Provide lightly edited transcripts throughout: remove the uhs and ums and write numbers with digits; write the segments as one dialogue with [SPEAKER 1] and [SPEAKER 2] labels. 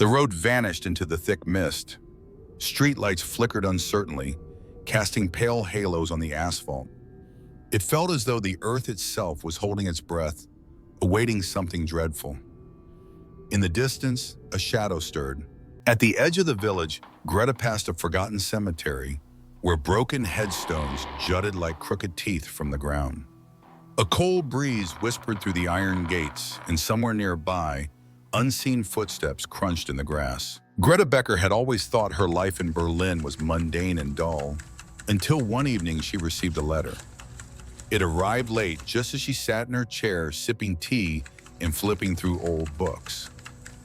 [SPEAKER 1] The road vanished into the thick mist. Streetlights flickered uncertainly, casting pale halos on the asphalt. It felt as though the earth itself was holding its breath, awaiting something dreadful. In the distance, a shadow stirred. At the edge of the village, Greta passed a forgotten cemetery where broken headstones jutted like crooked teeth from the ground. A cold breeze whispered through the iron gates, and somewhere nearby, unseen footsteps crunched in the grass. Greta Becker had always thought her life in Berlin was mundane and dull, until one evening she received a letter. It arrived late, just as she sat in her chair sipping tea and flipping through old books.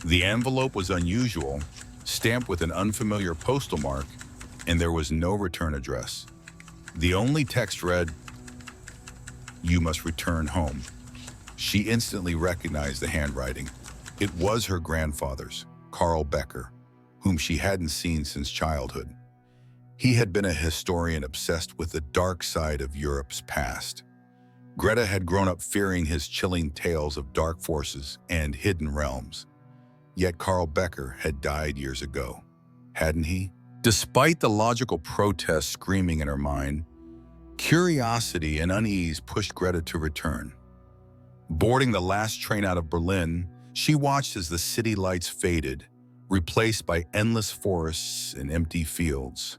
[SPEAKER 1] The envelope was unusual, stamped with an unfamiliar postal mark, and there was no return address. The only text read, "You must return home." She instantly recognized the handwriting. It was her grandfather's, Carl Becker, whom she hadn't seen since childhood. He had been a historian obsessed with the dark side of Europe's past. Greta had grown up fearing his chilling tales of dark forces and hidden realms. Yet Carl Becker had died years ago, hadn't he? Despite the logical protests screaming in her mind, curiosity and unease pushed Greta to return. Boarding the last train out of Berlin, she watched as the city lights faded, replaced by endless forests and empty fields.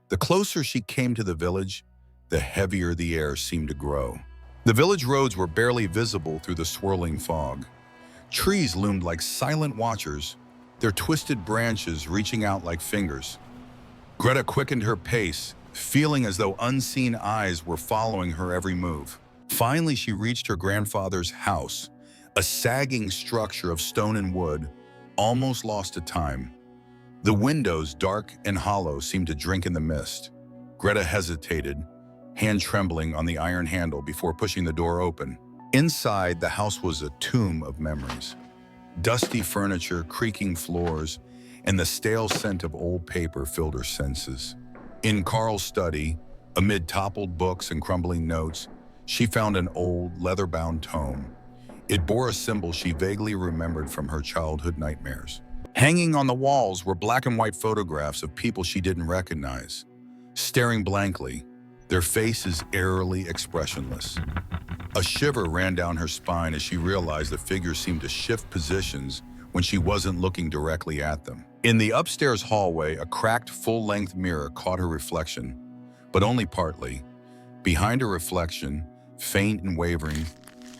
[SPEAKER 1] The closer she came to the village, the heavier the air seemed to grow. The village roads were barely visible through the swirling fog. Trees loomed like silent watchers, their twisted branches reaching out like fingers. Greta quickened her pace, feeling as though unseen eyes were following her every move. Finally, she reached her grandfather's house, a sagging structure of stone and wood, almost lost to time. The windows, dark and hollow, seemed to drink in the mist. Greta hesitated, hand trembling on the iron handle before pushing the door open. Inside, the house was a tomb of memories. Dusty furniture, creaking floors, and the stale scent of old paper filled her senses. In Carl's study, amid toppled books and crumbling notes, she found an old, leather-bound tome. It bore a symbol she vaguely remembered from her childhood nightmares. Hanging on the walls were black and white photographs of people she didn't recognize, staring blankly, their faces eerily expressionless. A shiver ran down her spine as she realized the figures seemed to shift positions when she wasn't looking directly at them. In the upstairs hallway, a cracked full-length mirror caught her reflection, but only partly. Behind her reflection, faint and wavering,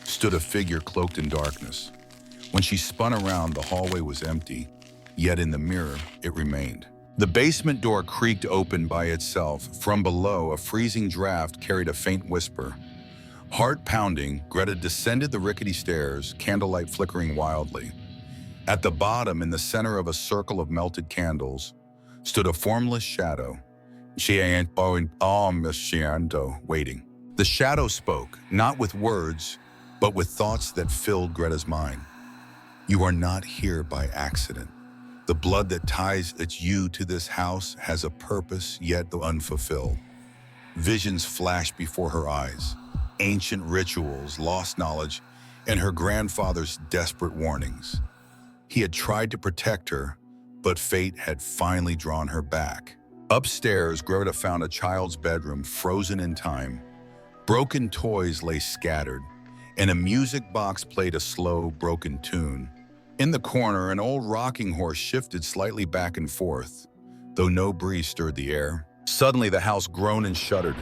[SPEAKER 1] stood a figure cloaked in darkness. When she spun around, the hallway was empty, yet in the mirror, it remained. The basement door creaked open by itself. From below, a freezing draft carried a faint whisper. Heart pounding, Greta descended the rickety stairs, candlelight flickering wildly. At the bottom, in the center of a circle of melted candles, stood a formless shadow. Waiting. The shadow spoke, not with words, but with thoughts that filled Greta's mind. You are not here by accident. The blood that ties you to this house has a purpose yet unfulfilled. Visions flashed before her eyes. Ancient rituals, lost knowledge, and her grandfather's desperate warnings. He had tried to protect her, but fate had finally drawn her back. Upstairs, Greta found a child's bedroom frozen in time. Broken toys lay scattered, and a music box played a slow, broken tune. In the corner, an old rocking horse shifted slightly back and forth, though no breeze stirred the air. Suddenly, the house groaned and shuddered,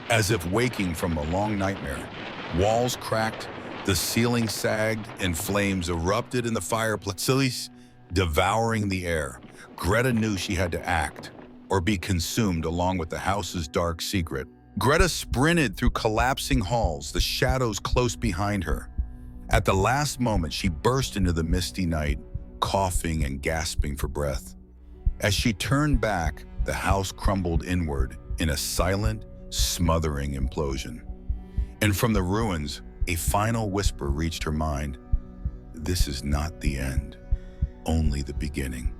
[SPEAKER 1] as if waking from a long nightmare. Walls cracked, the ceiling sagged, and flames erupted in the fireplace, devouring the air. Greta knew she had to act, or be consumed along with the house's dark secret. Greta sprinted through collapsing halls, the shadows close behind her. At the last moment, she burst into the misty night, coughing and gasping for breath. As she turned back, the house crumbled inward in a silent, smothering implosion. And from the ruins, a final whisper reached her mind. This is not the end, only the beginning.